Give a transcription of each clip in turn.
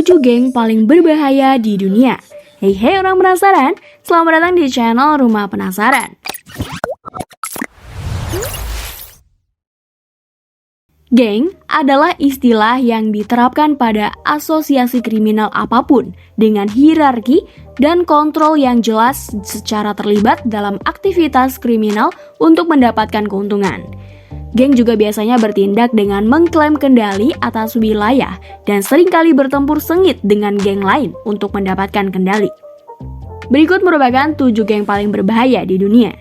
7 geng paling berbahaya di dunia. Hey orang penasaran? Selamat datang di channel Rumah Penasaran. Geng adalah istilah yang diterapkan pada asosiasi kriminal apapun dengan hierarki dan kontrol yang jelas secara terlibat dalam aktivitas kriminal untuk mendapatkan keuntungan. Geng juga biasanya bertindak dengan mengklaim kendali atas wilayah dan seringkali bertempur sengit dengan geng lain untuk mendapatkan kendali. Berikut merupakan 7 geng paling berbahaya di dunia.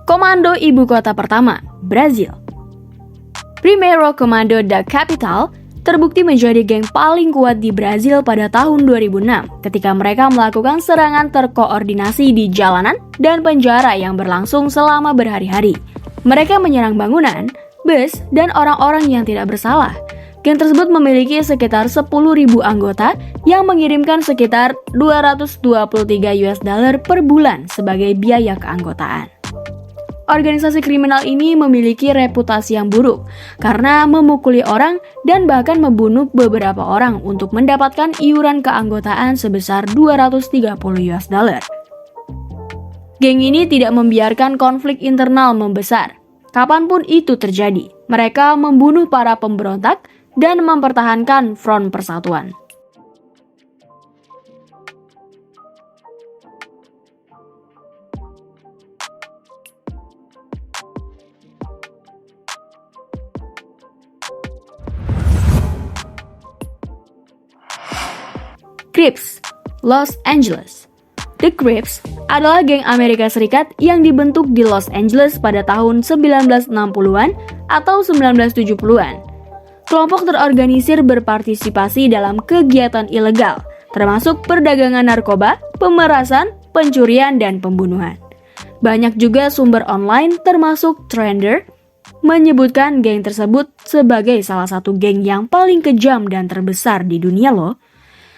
Komando Ibu Kota Pertama, Brazil. Primeiro Comando da Capital terbukti menjadi geng paling kuat di Brazil pada tahun 2006 ketika mereka melakukan serangan terkoordinasi di jalanan dan penjara yang berlangsung selama berhari-hari. Mereka menyerang bangunan, bus, dan orang-orang yang tidak bersalah. Geng tersebut memiliki sekitar 10.000 anggota yang mengirimkan sekitar $223 per bulan sebagai biaya keanggotaan. Organisasi kriminal ini memiliki reputasi yang buruk karena memukuli orang dan bahkan membunuh beberapa orang untuk mendapatkan iuran keanggotaan sebesar $230. Geng ini tidak membiarkan konflik internal membesar. Kapanpun itu terjadi, mereka membunuh para pemberontak dan mempertahankan front persatuan. Crips, Los Angeles. The Crips adalah geng Amerika Serikat yang dibentuk di Los Angeles pada tahun 1960-an atau 1970-an. Kelompok terorganisir berpartisipasi dalam kegiatan ilegal, termasuk perdagangan narkoba, pemerasan, pencurian, dan pembunuhan. Banyak juga sumber online termasuk Trender menyebutkan geng tersebut sebagai salah satu geng yang paling kejam dan terbesar di dunia loh.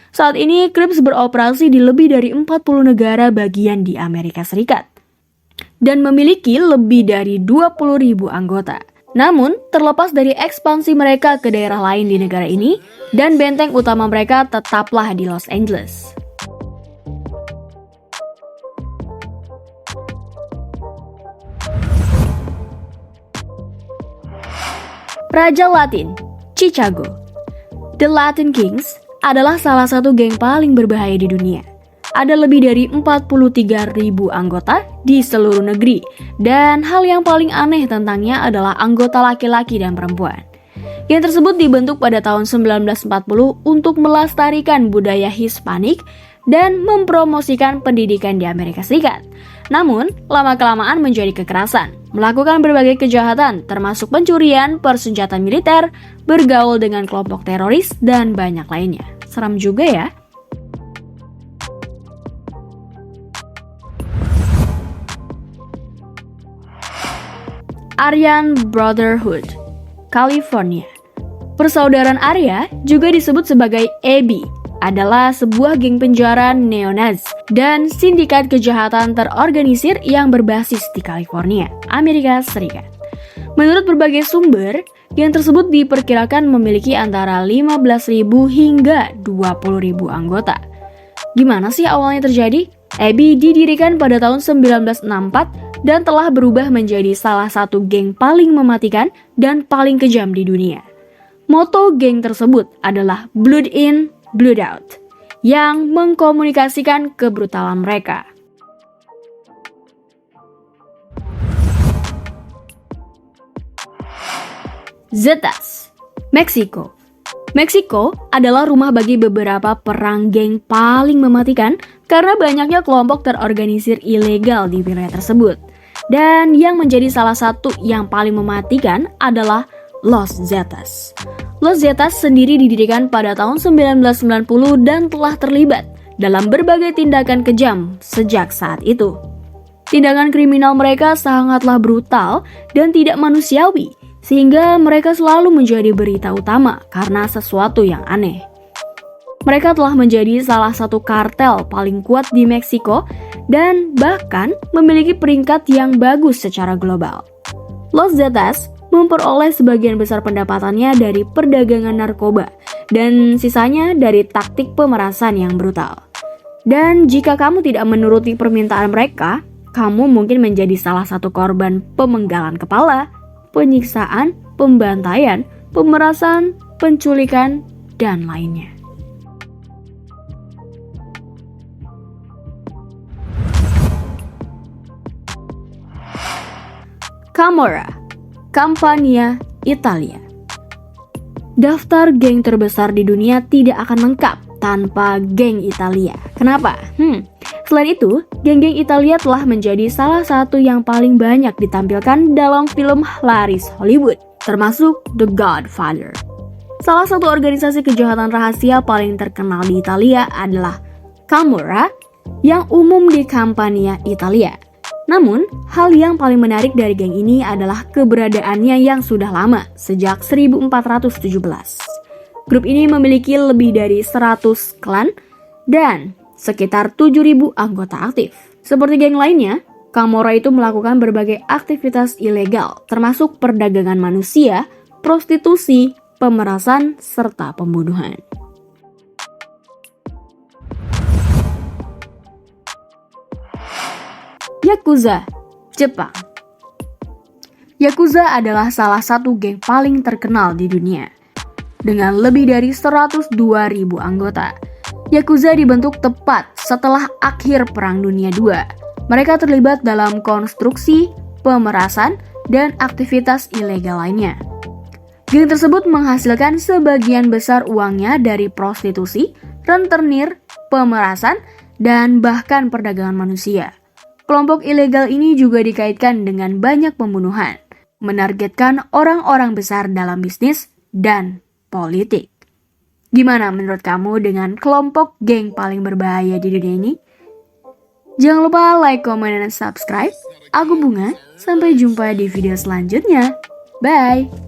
Saat ini, Crips beroperasi di lebih dari 40 negara bagian di Amerika Serikat dan memiliki lebih dari 20.000 anggota. Namun, terlepas dari ekspansi mereka ke daerah lain di negara ini, dan benteng utama mereka tetaplah di Los Angeles. Raja Latin, Chicago. The Latin Kings adalah salah satu geng paling berbahaya di dunia. Ada lebih dari 43.000 anggota di seluruh negeri, dan hal yang paling aneh tentangnya adalah anggota laki-laki dan perempuan. Geng tersebut dibentuk pada tahun 1940 untuk melestarikan budaya Hispanik dan mempromosikan pendidikan di Amerika Serikat. Namun, lama-kelamaan menjadi kekerasan, melakukan berbagai kejahatan termasuk pencurian, persenjataan militer, bergaul dengan kelompok teroris, dan banyak lainnya. Seram juga ya. Aryan Brotherhood, California. Persaudaraan Arya juga disebut sebagai AB, adalah sebuah geng penjara neonazi dan sindikat kejahatan terorganisir yang berbasis di California, Amerika Serikat. Menurut berbagai sumber, geng tersebut diperkirakan memiliki antara 15.000 hingga 20.000 anggota. Gimana sih awalnya terjadi? AB didirikan pada tahun 1964 dan telah berubah menjadi salah satu geng paling mematikan dan paling kejam di dunia. Moto geng tersebut adalah Blood In, Blood Out, yang mengkomunikasikan kebrutalan mereka. Zetas, Meksiko. Meksiko adalah rumah bagi beberapa perang geng paling mematikan karena banyaknya kelompok terorganisir ilegal di wilayah tersebut. Dan yang menjadi salah satu yang paling mematikan adalah Los Zetas. Los Zetas sendiri didirikan pada tahun 1990 dan telah terlibat dalam berbagai tindakan kejam sejak saat itu. Tindakan kriminal mereka sangatlah brutal dan tidak manusiawi, sehingga mereka selalu menjadi berita utama karena sesuatu yang aneh. Mereka telah menjadi salah satu kartel paling kuat di Meksiko dan bahkan memiliki peringkat yang bagus secara global. Los Zetas memperoleh sebagian besar pendapatannya dari perdagangan narkoba dan sisanya dari taktik pemerasan yang brutal. Dan jika kamu tidak menuruti permintaan mereka, kamu mungkin menjadi salah satu korban pemenggalan kepala, penyiksaan, pembantaian, pemerasan, penculikan, dan lainnya. Camorra, Campania, Italia. Daftar geng terbesar di dunia tidak akan lengkap tanpa geng Italia. Kenapa? Selain itu, geng-geng Italia telah menjadi salah satu yang paling banyak ditampilkan dalam film laris Hollywood, termasuk The Godfather. Salah satu organisasi kejahatan rahasia paling terkenal di Italia adalah Camorra yang umum di Campania, Italia. Namun, hal yang paling menarik dari geng ini adalah keberadaannya yang sudah lama, sejak 1417. Grup ini memiliki lebih dari 100 klan dan sekitar 7.000 anggota aktif. Seperti geng lainnya, Camorra itu melakukan berbagai aktivitas ilegal, termasuk perdagangan manusia, prostitusi, pemerasan, serta pembunuhan. Yakuza, Jepang. Yakuza adalah salah satu geng paling terkenal di dunia. Dengan lebih dari 102.000 anggota, Yakuza dibentuk tepat setelah akhir Perang Dunia II. Mereka terlibat dalam konstruksi, pemerasan, dan aktivitas ilegal lainnya. Geng tersebut menghasilkan sebagian besar uangnya dari prostitusi, rentenir, pemerasan, dan bahkan perdagangan manusia. Kelompok ilegal ini juga dikaitkan dengan banyak pembunuhan, menargetkan orang-orang besar dalam bisnis dan politik. Gimana menurut kamu dengan kelompok geng paling berbahaya di dunia ini? Jangan lupa like, comment, dan subscribe. Aku Bunga, sampai jumpa di video selanjutnya. Bye!